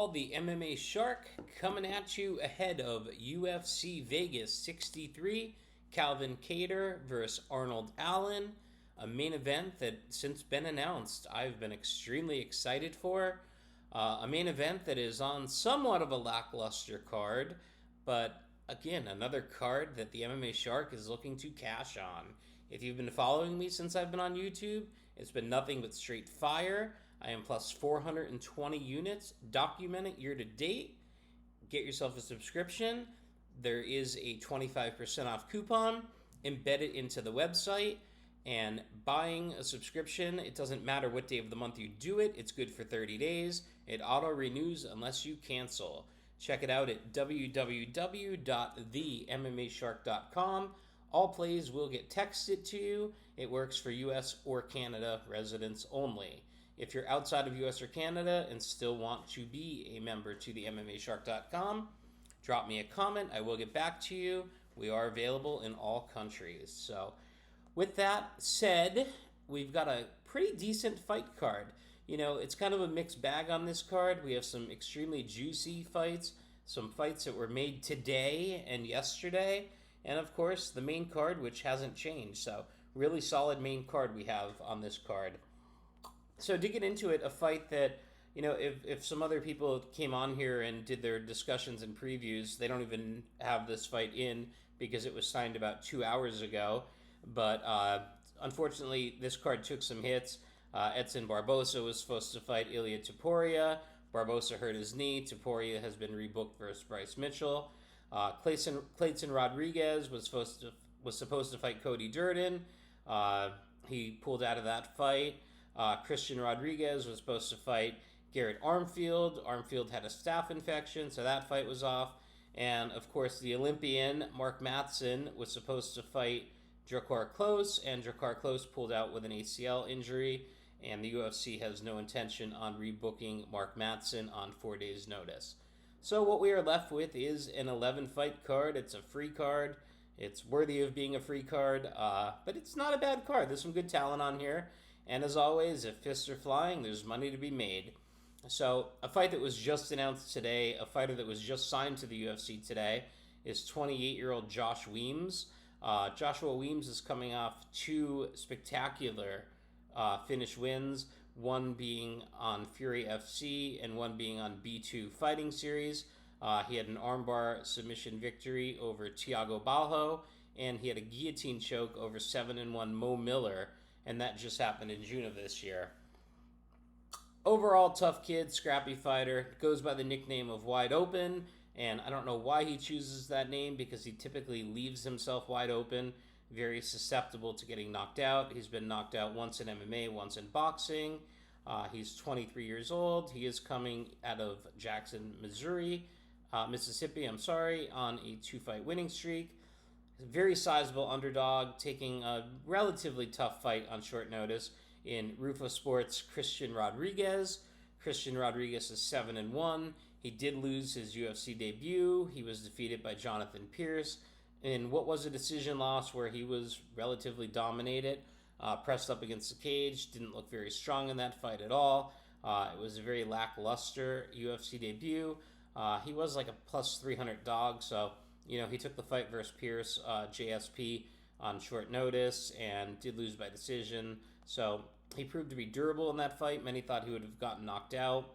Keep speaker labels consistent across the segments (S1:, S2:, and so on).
S1: Paul, the MMA Shark, coming at you ahead of UFC Vegas 63, Calvin Kattar versus Arnold Allen, a main event that since been announced I've been extremely excited for. A main event that is on somewhat of a lackluster card, but again, another card that the MMA Shark is looking to cash on. If you've been following me since I've been on YouTube, it's been nothing but straight fire. I am plus 420 units, documented year to date. Get yourself a subscription. There is a 25% off coupon embedded into the website. And buying a subscription, it doesn't matter what day of the month you do it. It's good for 30 days. It auto-renews unless you cancel. Check it out at www.themmashark.com. All plays will get texted to you. It works for US or Canada residents only. If you're outside of US or Canada and still want to be a member to the MMAshark.com, drop me a comment. I will get back to you. We are available in all countries. So with that said, we've got a pretty decent fight card. You know, it's kind of a mixed bag on this card. We have some extremely juicy fights, some fights that were made today and yesterday, and of course the main card, which hasn't changed. So really solid main card we have on this card. So to get into it, a fight that, you know, if some other people came on here and did their discussions and previews, they don't even have this fight in because it was signed about 2 hours ago. But unfortunately, this card took some hits. Edson Barbosa was supposed to fight Ilia Topuria. Barbosa hurt his knee. Topuria has been rebooked versus Bryce Mitchell. Clayton Rodriguez was supposed to fight Cody Durden. He pulled out of that fight. Christian Rodriguez was supposed to fight Garrett Armfield. Armfield had a staph infection, so that fight was off. And, of course, the Olympian, Mark Matson, was supposed to fight Drakkar Klose, and Drakkar Klose pulled out with an ACL injury, and the UFC has no intention on rebooking Mark Matson on 4 days' notice. So what we are left with is an 11-fight card. It's a free card. It's worthy of being a free card, but it's not a bad card. There's some good talent on here. And as always, if fists are flying, there's money to be made. So a fight that was just announced today, a fighter that was just signed to the UFC today, is 28-year-old Josh Weems. Joshua Weems is coming off two spectacular finish wins, one being on Fury FC and one being on B2 Fighting Series. He had an armbar submission victory over Thiago Balho, and he had a guillotine choke over 7-1 Mo Miller, and that just happened in June of this year. Overall, tough kid, scrappy fighter, goes by the nickname of Wide Open, and I don't know why he chooses that name because he typically leaves himself wide open, very susceptible to getting knocked out. He's been knocked out once in MMA, once in boxing. He's 23 years old. He is coming out of Jackson, Mississippi, on a 2-fight winning streak. Very sizable underdog, taking a relatively tough fight on short notice in Rufo Sports' Christian Rodriguez. Christian Rodriguez is 7-1. He did lose his UFC debut. He was defeated by Jonathan Pierce in what was a decision loss where he was relatively dominated, pressed up against the cage, didn't look very strong in that fight at all. It was a very lackluster UFC debut. He was like a plus 300 dog, so you know, he took the fight versus Pierce, JSP, on short notice and did lose by decision. So he proved to be durable in that fight. Many thought he would have gotten knocked out.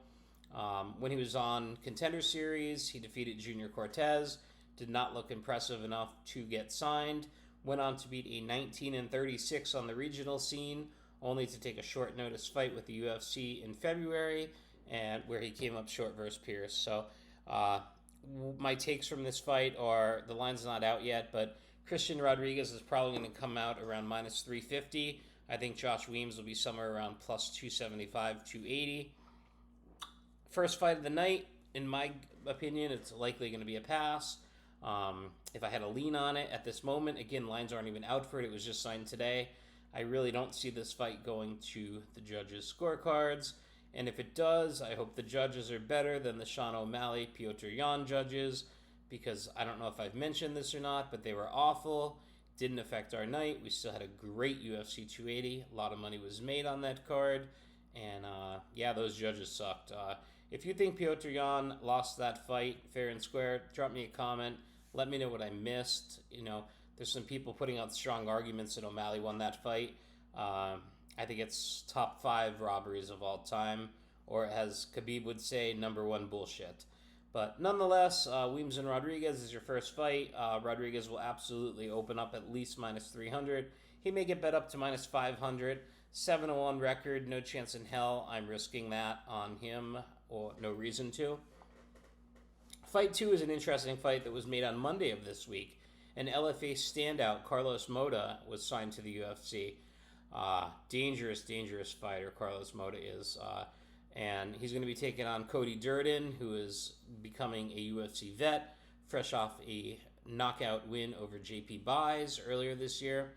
S1: When he was on Contender Series, he defeated Junior Cortez. Did not look impressive enough to get signed. Went on to beat a 19-36 on the regional scene, only to take a short notice fight with the UFC in February, and where he came up short versus Pierce. So, my takes from this fight are, the line's not out yet, but Christian Rodriguez is probably going to come out around minus 350. I think Josh Weems will be somewhere around plus 275, 280. First fight of the night, in my opinion, it's likely going to be a pass. If I had a lean on it at this moment, again, lines aren't even out for it. It was just signed today. I really don't see this fight going to the judges' scorecards. And if it does, I hope the judges are better than the Sean O'Malley, Piotr Jan judges, because I don't know if I've mentioned this or not, but they were awful. Didn't affect our night. We still had a great UFC 280. A lot of money was made on that card. And, yeah, those judges sucked. if you think Petr Yan lost that fight fair and square, drop me a comment. Let me know what I missed. There's some people putting out strong arguments that O'Malley won that fight. I think it's top 5 robberies of all time, or as Khabib would say, number 1 bullshit. But nonetheless, Weems and Rodriguez is your first fight. Rodriguez will absolutely open up at least minus 300. He may get bet up to minus 500. 7-1 record, no chance in hell I'm risking that on him, or no reason to. Fight 2 is an interesting fight that was made on Monday of this week. An LFA standout, Carlos Mota, was signed to the UFC. Dangerous fighter Carlos Mota is. And he's going to be taking on Cody Durden, who is becoming a UFC vet, fresh off a knockout win over JP Buys earlier this year.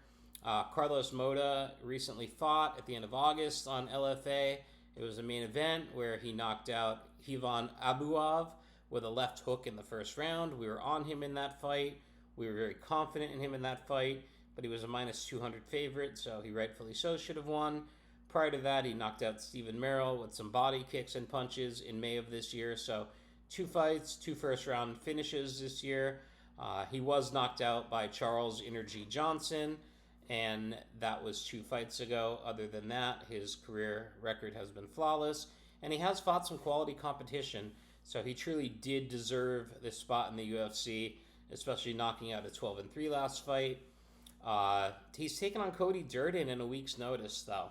S1: Carlos Mota recently fought at the end of August on LFA. It was a main event where he knocked out Ivan Abuov with a left hook in the first round. We were on him in that fight. We were very confident in him in that fight, but he was a minus 200 favorite, so he rightfully so should have won. Prior to that, he knocked out Stephen Merrill with some body kicks and punches in May of this year. So 2 fights, 2 first-round finishes this year. He was knocked out by Charles Energy Johnson, and that was 2 fights ago. Other than that, his career record has been flawless, and he has fought some quality competition. So he truly did deserve this spot in the UFC, especially knocking out a 12-3 last fight. He's taken on Cody Durden in a week's notice, though.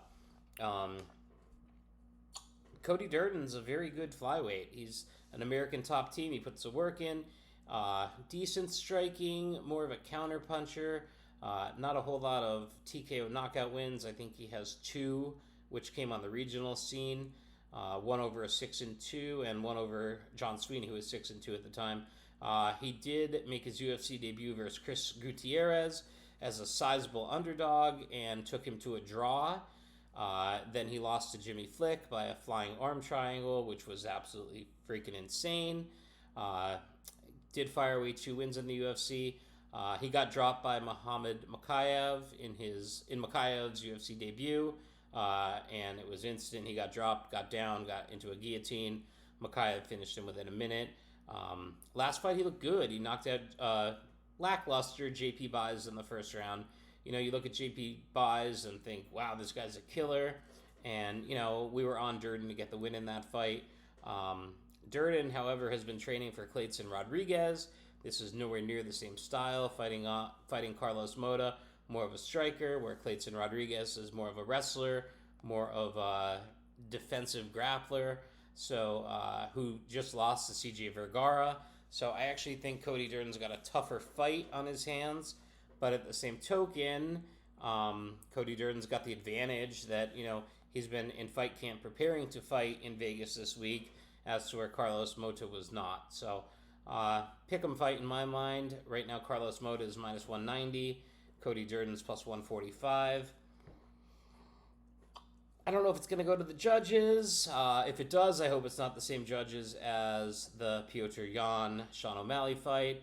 S1: Cody Durden's a very good flyweight. He's an American top team. He puts the work in. Decent striking, more of a counter puncher. Not a whole lot of TKO knockout wins. I think he has 2, which came on the regional scene. One over a 6-2 and one over John Sweeney, who was 6-2 at the time. He did make his UFC debut versus Chris Gutierrez as a sizable underdog and took him to a draw. Then he lost to Jimmy Flick by a flying arm triangle, which was absolutely freaking insane. Did fire away 2 wins in the UFC. He got dropped by Muhammad Makayev in Makayev's UFC debut, and it was instant. He got dropped, got down, got into a guillotine. Makayev finished him within a minute. Last fight, he looked good. He knocked out lackluster JP Buys in the first round. You look at JP Buys and think, wow, this guy's a killer. And, we were on Durden to get the win in that fight. Durden, however, has been training for Clayton Rodriguez. This is nowhere near the same style, fighting Carlos Mota, more of a striker, where Clayton Rodriguez is more of a wrestler, more of a defensive grappler, so who just lost to CJ Vergara. So I actually think Cody Durden's got a tougher fight on his hands. But at the same token, Cody Durden's got the advantage that, he's been in fight camp preparing to fight in Vegas this week, as to where Carlos Mota was not. So, pick 'em fight in my mind. Right now, Carlos Mota is minus 190. Cody Durden's plus 145. I don't know if it's going to go to the judges. If it does, I hope it's not the same judges as the Petr Yan Sean O'Malley fight.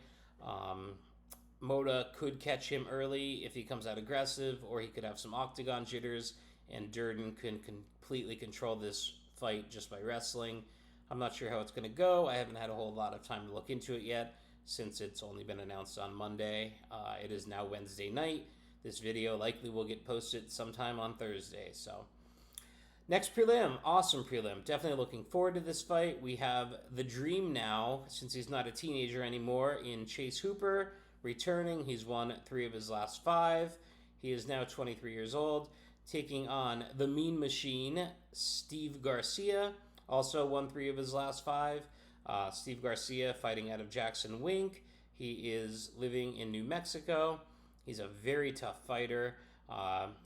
S1: Mota could catch him early if he comes out aggressive, or he could have some octagon jitters, and Durden can completely control this fight just by wrestling. I'm not sure how it's going to go. I haven't had a whole lot of time to look into it yet, since it's only been announced on Monday. It is now Wednesday night. This video likely will get posted sometime on Thursday. So, next prelim, awesome prelim. Definitely looking forward to this fight. We have the dream now, since he's not a teenager anymore, in Chase Hooper. Returning, he's won 3 of his last 5. He is now 23 years old, taking on the Mean Machine, Steve Garcia. Also won 3 of his last 5. Steve Garcia fighting out of Jackson Wink. He is living in New Mexico. He's a very tough fighter.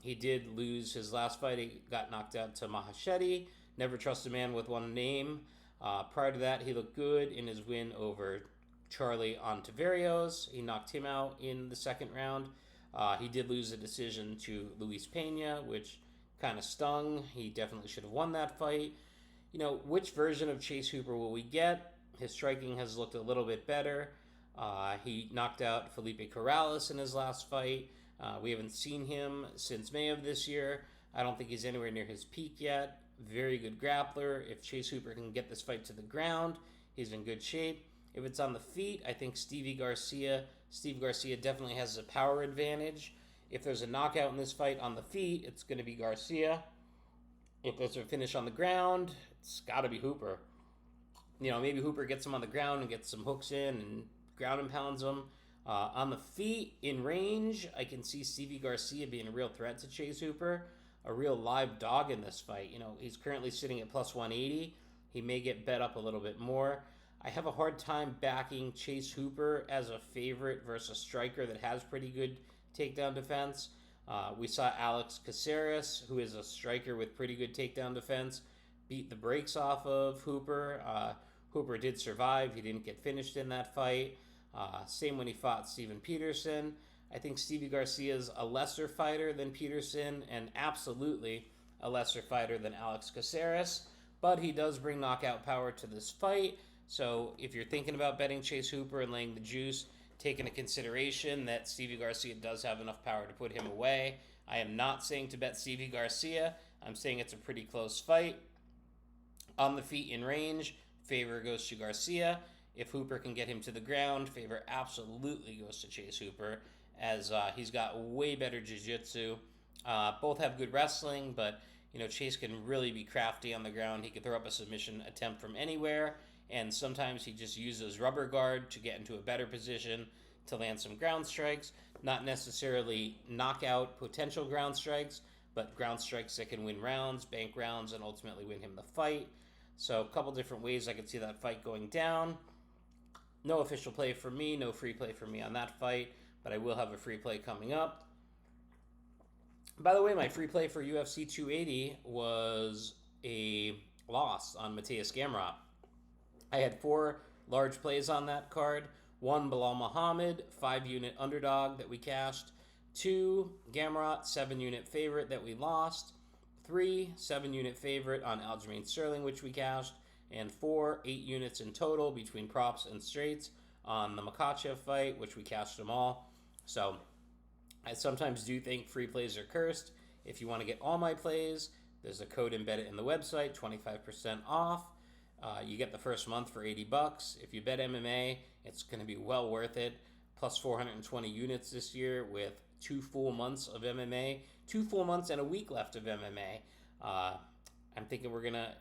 S1: He did lose his last fight. He got knocked out to Mahasheti. Never trust a man with one name. Prior to that, he looked good in his win over Charlie Ontiverios. He knocked him out in the second round. He did lose a decision to Luis Pena, which kind of stung. He definitely should have won that fight. Which version of Chase Hooper will we get? His striking has looked a little bit better. He knocked out Felipe Corrales in his last fight. We haven't seen him since May of this year. I don't think he's anywhere near his peak yet. very good grappler. If Chase Hooper can get this fight to the ground, he's in good shape. If it's on the feet, I think Steve Garcia definitely has a power advantage. If there's a knockout in this fight on the feet, it's going to be Garcia. If there's a finish on the ground, it's got to be Hooper. Maybe Hooper gets him on the ground and gets some hooks in and ground and pounds him. On the feet, in range, I can see Stevie Garcia being a real threat to Chase Hooper, a real live dog in this fight. He's currently sitting at plus 180. He may get bet up a little bit more. I have a hard time backing Chase Hooper as a favorite versus a striker that has pretty good takedown defense. We saw Alex Caceres, who is a striker with pretty good takedown defense, beat the brakes off of Hooper. Hooper did survive. He didn't get finished in that fight. Same when he fought Steven Peterson. I think Stevie Garcia is a lesser fighter than Peterson and absolutely a lesser fighter than Alex Caceres, but he does bring knockout power to this fight. So if you're thinking about betting Chase Hooper and laying the juice, take into consideration that Stevie Garcia does have enough power to put him away. I am not saying to bet Stevie Garcia. I'm saying it's a pretty close fight. On the feet in range, favor goes to Garcia. If Hooper can get him to the ground, favor absolutely goes to Chase Hooper, as he's got way better jiu-jitsu. Both have good wrestling, but Chase can really be crafty on the ground. He can throw up a submission attempt from anywhere, and sometimes he just uses rubber guard to get into a better position to land some ground strikes. Not necessarily knockout potential ground strikes, but ground strikes that can win rounds, bank rounds, and ultimately win him the fight. So a couple different ways I could see that fight going down. No official play for me, no free play for me on that fight, but I will have a free play coming up. By the way, my free play for UFC 280 was a loss on Mateus Gamrot. I had 4 large plays on that card. 1, Bilal Muhammad, 5-unit underdog that we cashed. 2, Gamrot, 7-unit favorite that we lost. 3, 7-unit favorite on Aljamain Sterling, which we cashed. And 4, 8 units in total between props and straights on the Makhachev fight, which we cashed them all. So I sometimes do think free plays are cursed. If you want to get all my plays, there's a code embedded in the website, 25% off. You get the first month for $80. If you bet MMA, it's going to be well worth it. Plus 420 units this year with 2 full months of MMA, 2 full months and a week left of MMA. I'm thinking we're gonna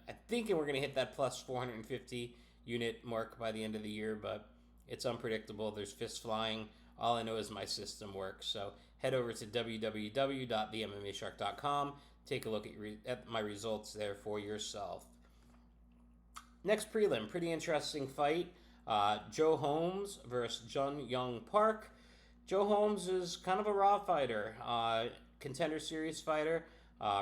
S1: hit that plus 450 unit mark by the end of the year, but it's unpredictable. There's fists flying. All I know is my system works. So head over to www.themmashark.com. Take a look at my results there for yourself. Next prelim, pretty interesting fight. Joe Holmes versus Jun Young Park. Joe Holmes is kind of a raw fighter, contender series fighter.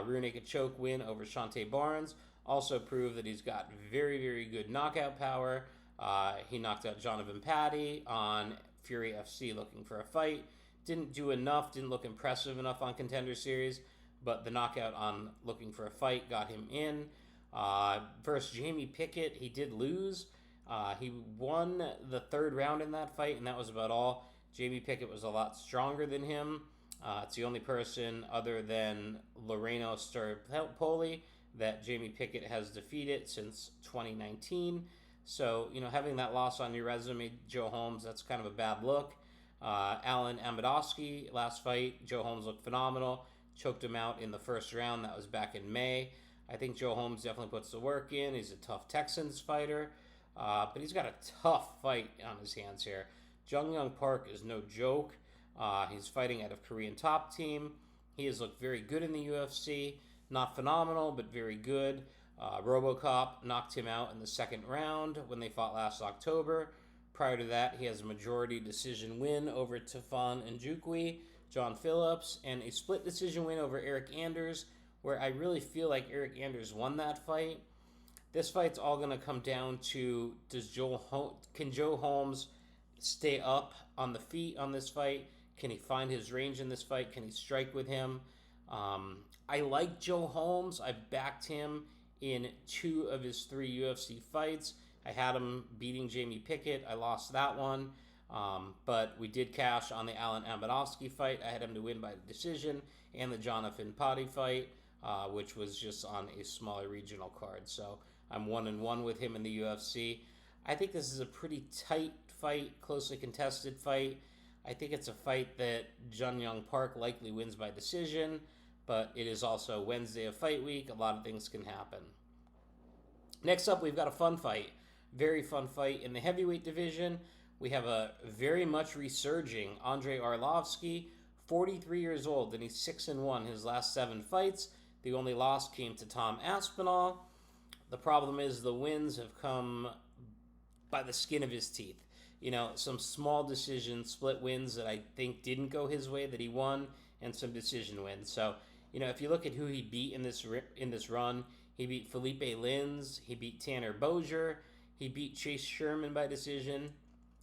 S1: Rear naked choke win over Shante Barnes. Also proved that he's got very, very good knockout power. He knocked out Jonathan Patty on Fury FC looking for a fight. Didn't do enough, didn't look impressive enough on contender series, but the knockout on looking for a fight got him in. Versus Jamie Pickett, he did lose. He won the 3rd round in that fight, and that was about all. Jamie Pickett was a lot stronger than him. It's the only person other than Loreno Staropoli that Jamie Pickett has defeated since 2019. So, having that loss on your resume, Joe Holmes, that's kind of a bad look. Alan Amidowski, last fight, Joe Holmes looked phenomenal. Choked him out in the 1st round. That was back in May. I think Joe Holmes definitely puts the work in. He's a tough Texans fighter. But he's got a tough fight on his hands here. Jun Young Park is no joke. He's fighting out of Korean top team. He has looked very good in the UFC. Not phenomenal, but very good. RoboCop knocked him out in the 2nd round when they fought last October. Prior to that, he has a majority decision win over Tafon Njukwi, John Phillips, and a split decision win over Eric Anders, where I really feel like Eric Anders won that fight. This fight's all going to come down to can Joe Holmes stay up on the feet on this fight? Can he find his range in this fight? Can he strike with him? I like Joe Holmes. I backed him in 2 of his 3 UFC fights. I had him beating Jamie Pickett. I lost that one. But we did cash on the Alan Amidowski fight. I had him to win by decision, and the Jonathan Potty fight. which was just on a smaller regional card. So I'm 1-1 with him in the UFC. I think this is a pretty tight fight, closely contested fight. I think it's a fight that Jun Young Park likely wins by decision, but it is also Wednesday of fight week. A lot of things can happen. Next up, we've got a fun fight. Very fun fight in the heavyweight division. We have a very much resurging Andrei Arlovski, 43 years old, and he's 6-1 his last 7 fights. The only loss came to Tom Aspinall. The problem is the wins have come by the skin of his teeth. You know, some small decision split wins that I think didn't go his way that he won, and some decision wins. So, you know, if you look at who he beat in this run, he beat Felipe Lins, he beat Tanner Bozier, he beat Chase Sherman by decision,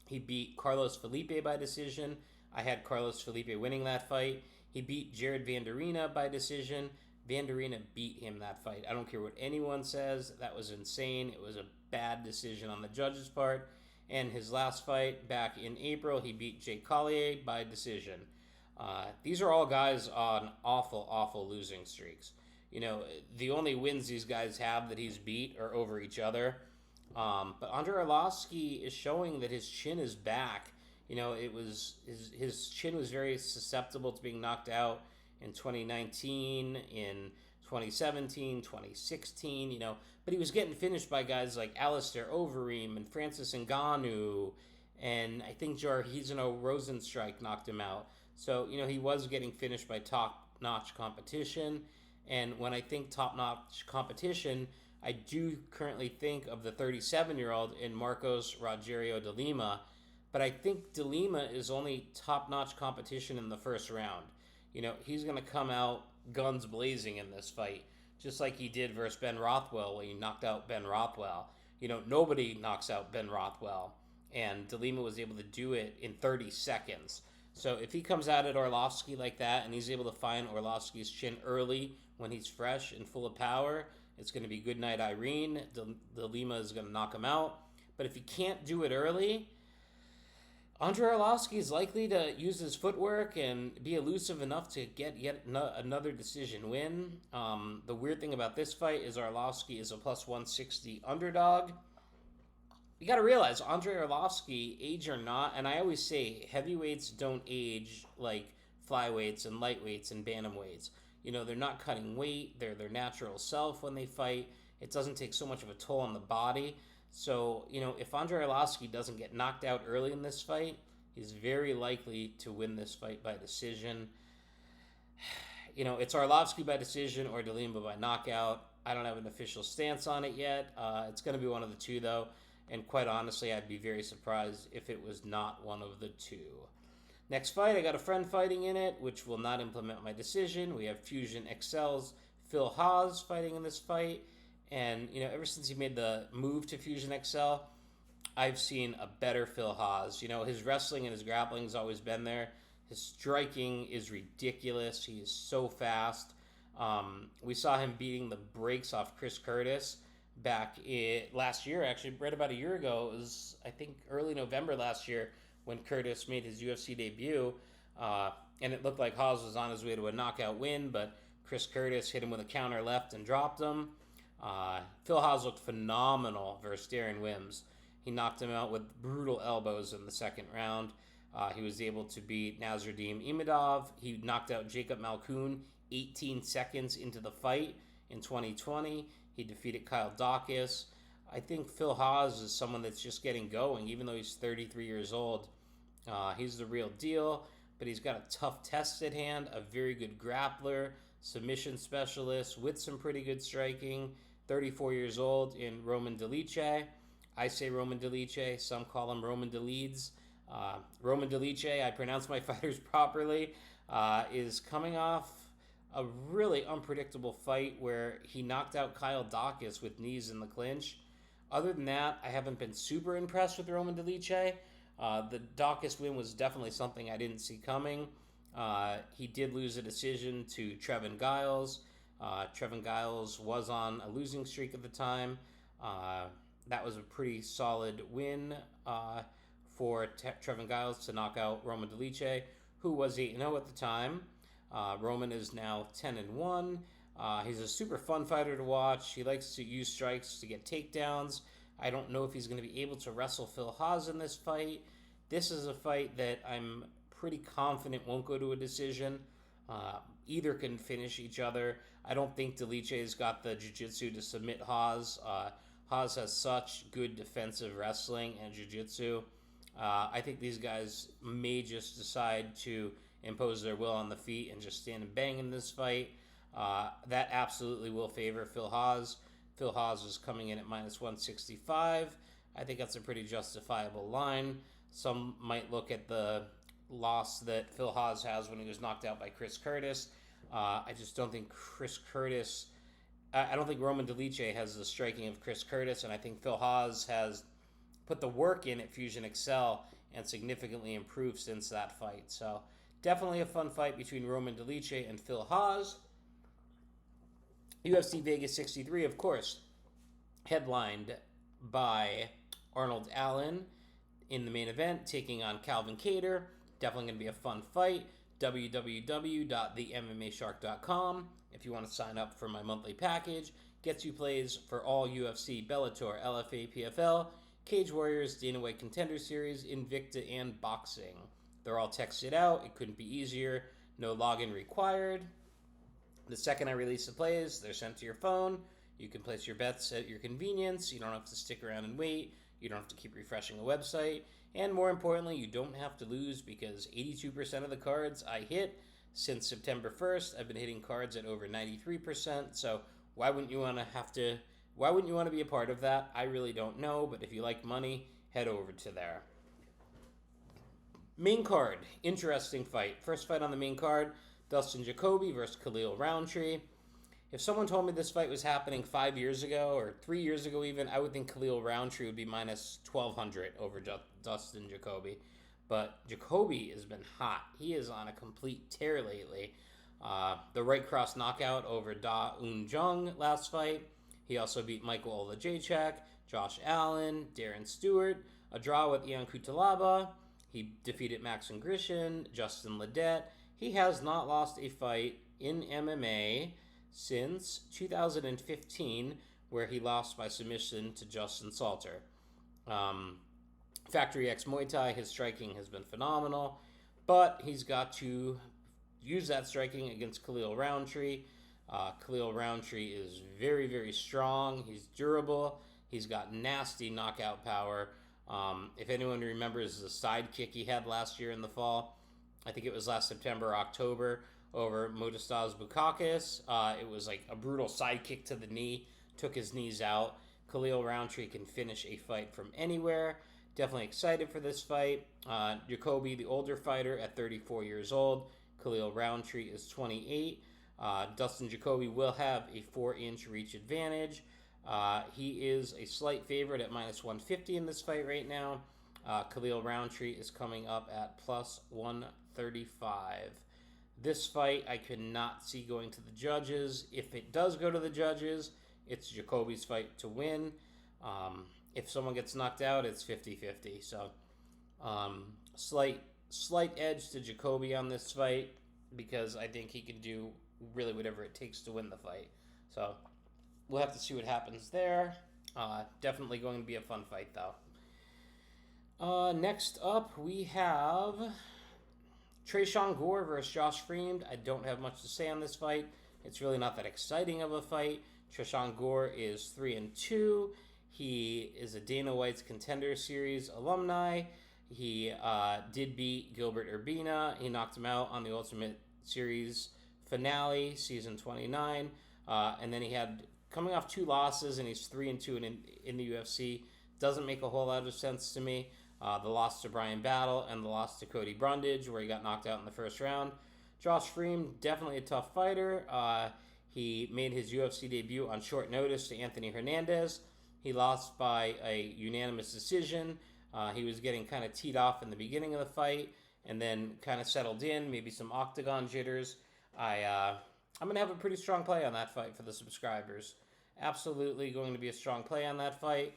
S1: he beat Carlos Felipe by decision. I had Carlos Felipe winning that fight. He beat Jared Vanderaa by decision. Vanderaa beat him that fight. I don't care what anyone says. That was insane. It was a bad decision on the judge's part. And his last fight back in April, he beat Jake Collier by decision. These are all guys on awful, awful losing streaks. You know, the only wins these guys have that he's beat are over each other. But Andrei Arlovski is showing that his chin is back. You know, it was his chin was very susceptible to being knocked out in 2019, in 2017, 2016, you know. But he was getting finished by guys like Alistair Overeem and Francis Ngannou, and I think Jarheezano Rosenstrike knocked him out. So, you know, he was getting finished by top-notch competition. And when I think top-notch competition, I do currently think of the 37-year-old in Marcos Rogerio de Lima. But I think de Lima is only top-notch competition in the first round. You know, he's going to come out guns blazing in this fight, just like he did versus Ben Rothwell when he knocked out Ben Rothwell. You know, nobody knocks out Ben Rothwell, and de Lima was able to do it in 30 seconds. So if he comes out at Arlovski like that, and he's able to find Arlovski's chin early when he's fresh and full of power, it's going to be good night, Irene. De Lima is going to knock him out. But if he can't do it early, Andrei Arlovski is likely to use his footwork and be elusive enough to get yet another decision win. The weird thing about this fight is Arlovski is a plus 160 underdog. You got to realize, Andrei Arlovski, age or not, and I always say heavyweights don't age like flyweights and lightweights and bantamweights. You know, they're not cutting weight. They're their natural self when they fight. It doesn't take so much of a toll on the body. So, you know, if Andrei Arlovski doesn't get knocked out early in this fight, he's very likely to win this fight by decision. You know, it's Arlovski by decision or de Lima by knockout. I don't have an official stance on it yet. It's going to be one of the two, though. And quite honestly, I'd be very surprised if it was not one of the two. Next fight, I got a friend fighting in it, which will not implement my decision. We have Fusion XL's Phil Hawes fighting in this fight. And, you know, ever since he made the move to Fusion XL, I've seen a better Phil Hawes. You know, his wrestling and his grappling has always been there. His striking is ridiculous. He is so fast. We saw him beating the brakes off Chris Curtis back last year, actually, right about a year ago. It was, I think, early November last year when Curtis made his UFC debut. And it looked like Hawes was on his way to a knockout win, but Chris Curtis hit him with a counter left and dropped him. Phil Hawes looked phenomenal versus Darren Weems. He knocked him out with brutal elbows in the second round. He was able to beat Nasruddin Imadav. He knocked out Jacob Malkoun 18 seconds into the fight in 2020. He defeated Kyle Dawkins. I think Phil Hawes is someone that's just getting going, even though he's 33 years old. He's the real deal, but he's got a tough test at hand, a very good grappler, submission specialist with some pretty good striking. 34 years old in Roman Dolidze. I say Roman Dolidze. Some call him Roman Dolidze. Roman Dolidze, I pronounce my fighters properly, is coming off a really unpredictable fight where he knocked out Kyle Dawkins with knees in the clinch. Other than that, I haven't been super impressed with Roman Dolidze. The Dawkins win was definitely something I didn't see coming. He did lose a decision to Trevin Giles. Trevin Giles was on a losing streak at the time. That was a pretty solid win for Trevin Giles to knock out Roman Dolidze, who was 8-0 at the time. Roman is now 10-1. He's a super fun fighter to watch. He likes to use strikes to get takedowns. I don't know if he's going to be able to wrestle Phil Hawes in this fight. This is a fight that I'm pretty confident won't go to a decision. Either can finish each other. I don't think Dolidze's got the jiu-jitsu to submit Hawes. Hawes has such good defensive wrestling and jiu-jitsu. I think these guys may just decide to impose their will on the feet and just stand and bang in this fight. That absolutely will favor Phil Hawes. Phil Hawes is coming in at minus 165. I think that's a pretty justifiable line. Some might look at the loss that Phil Hawes has when he was knocked out by Chris Curtis. I just don't think I don't think Roman Dolidze has the striking of Chris Curtis, and I think Phil Hawes has put the work in at Fusion Excel and significantly improved since that fight. So definitely a fun fight between Roman Dolidze and Phil Hawes. UFC Vegas 63, of course, headlined by Arnold Allen in the main event, taking on Calvin Kattar. Definitely going to be a fun fight. www.themmashark.com if you want to sign up for my monthly package. Gets you plays for all UFC, Bellator, LFA, PFL, Cage Warriors, Dana White Contender Series, Invicta, and boxing. They're all texted out. It couldn't be easier. No login required. The second I release the plays, they're sent to your phone. You can place your bets at your convenience. You don't have to stick around and wait. You don't have to keep refreshing a website. And more importantly, you don't have to lose because 82% of the cards I hit since September 1st. I've been hitting cards at over 93%. So why wouldn't you want to be a part of that? I really don't know. But if you like money, head over to there. Main card. Interesting fight. First fight on the main card. Dustin Jacoby versus Khalil Rountree. If someone told me this fight was happening 5 years ago or 3 years ago even, I would think Khalil Rountree would be minus 1,200 over Dustin Jacoby. But Jacoby has been hot. He is on a complete tear lately. The right cross knockout over Da Un Jung last fight. He also beat Michael Olajaychak, Josh Allen, Darren Stewart, a draw with Ian Kutalaba. He defeated Max Griffen, Justin Ledette. He has not lost a fight in MMA since 2015, where he lost by submission to Justin Salter. Factory X Muay Thai, his striking has been phenomenal, but he's got to use that striking against Khalil Rountree. Khalil Rountree is very, very strong. He's durable. He's got nasty knockout power. If anyone remembers the side kick he had last year in the fall, I think it was last September or October, over Modestas Bukakis. It was like a brutal side kick to the knee, took his knees out. Khalil Rountree can finish a fight from anywhere. Definitely excited for this fight. Jacoby, the older fighter, at 34 years old. Khalil Rountree is 28. Dustin Jacoby will have a 4-inch reach advantage. He is a slight favorite at minus 150 in this fight right now. Khalil Rountree is coming up at plus 135. This fight I could not see going to the judges. If it does go to the judges, it's Jacoby's fight to win. If someone gets knocked out, it's 50-50. So slight edge to Jacoby on this fight because I think he can do really whatever it takes to win the fight. So we'll have to see what happens there. Definitely going to be a fun fight, though. Next up, we have Treason Gore versus Josh Fremd. I don't have much to say on this fight. It's really not that exciting of a fight. Treason Gore is 3-2. He is a Dana White's Contender Series alumni. He did beat Gilbert Urbina. He knocked him out on the Ultimate Series finale, season 29. And then he had, coming off 2 losses, and he's 3-2 in the UFC. Doesn't make a whole lot of sense to me. The loss to Brian Battle and the loss to Cody Brundage, where he got knocked out in the first round. Josh Fremd, definitely a tough fighter. He made his UFC debut on short notice to Anthony Hernandez. He lost by a unanimous decision. He was getting kind of teed off in the beginning of the fight and then kind of settled in, maybe some octagon jitters. I'm going to have a pretty strong play on that fight for the subscribers. Absolutely going to be a strong play on that fight.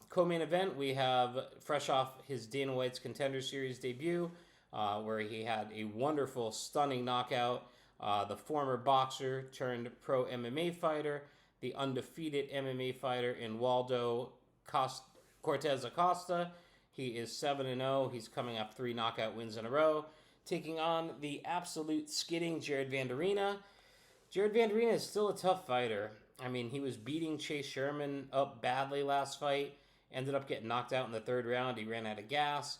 S1: Co-main event, we have, fresh off his Dana White's Contender Series debut, where he had a wonderful, stunning knockout the former boxer turned pro MMA fighter, the undefeated MMA fighter in Waldo Cortes-Acosta. He is 7-0. He's coming off 3 knockout wins in a row, taking on the absolute skidding Jared Vanderaa. Jared Vanderaa is still a tough fighter. I mean, he was beating Chase Sherman up badly last fight, ended up getting knocked out in the 3rd round. He ran out of gas.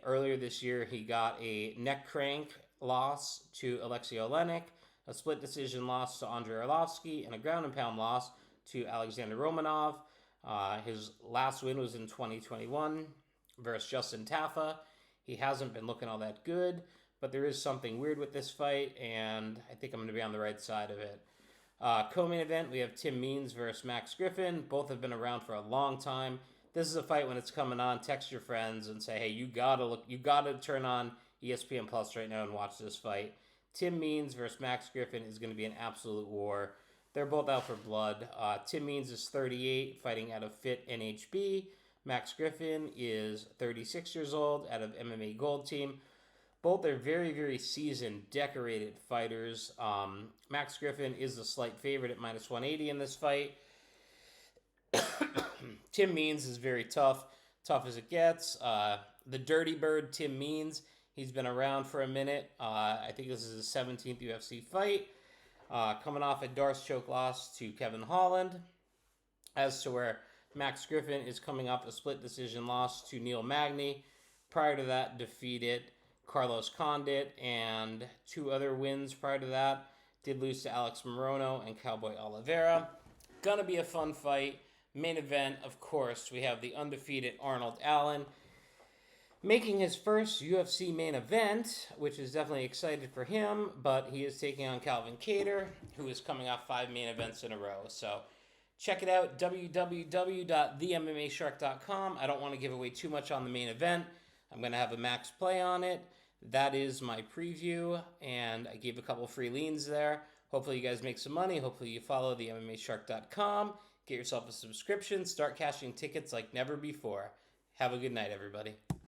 S1: Earlier this year, he got a neck crank loss to Alexei Olenek, a split decision loss to Andre Arlovski, and a ground and pound loss to Alexander Romanov. His last win was in 2021 versus Justin Taffa. He hasn't been looking all that good, but there is something weird with this fight, and I think I'm going to be on the right side of it. Co-main event, we have Tim Means versus Max Griffen. Both have been around for a long time. This is a fight when it's coming on. Text your friends and say, hey, you gotta turn on ESPN Plus right now and watch this fight. Tim Means versus Max Griffen is going to be an absolute war. They're both out for blood. Tim Means is 38, fighting out of Fit NHB. Max Griffen is 36 years old, out of MMA Gold Team. Both are very, very seasoned, decorated fighters. Max Griffen is the slight favorite at minus 180 in this fight. Tim Means is very tough as it gets. The Dirty Bird, Tim Means, he's been around for a minute. I think this is his 17th UFC fight. Coming off a Darce choke loss to Kevin Holland. As to where Max Griffen is coming off a split decision loss to Neil Magny. Prior to that, defeated Carlos Condit, and 2 other wins prior to that. Did lose to Alex Morono and Cowboy Oliveira. Gonna be a fun fight. Main event, of course, we have the undefeated Arnold Allen making his first UFC main event, which is definitely excited for him, but he is taking on Calvin Kattar, who is coming off 5 main events in a row. So check it out, www.themmashark.com. I don't want to give away too much on the main event. I'm going to have a max play on it. That is my preview, and I gave a couple free leans there. Hopefully you guys make some money. Hopefully you follow the MMAshark.com. Get yourself a subscription. Start cashing tickets like never before. Have a good night, everybody.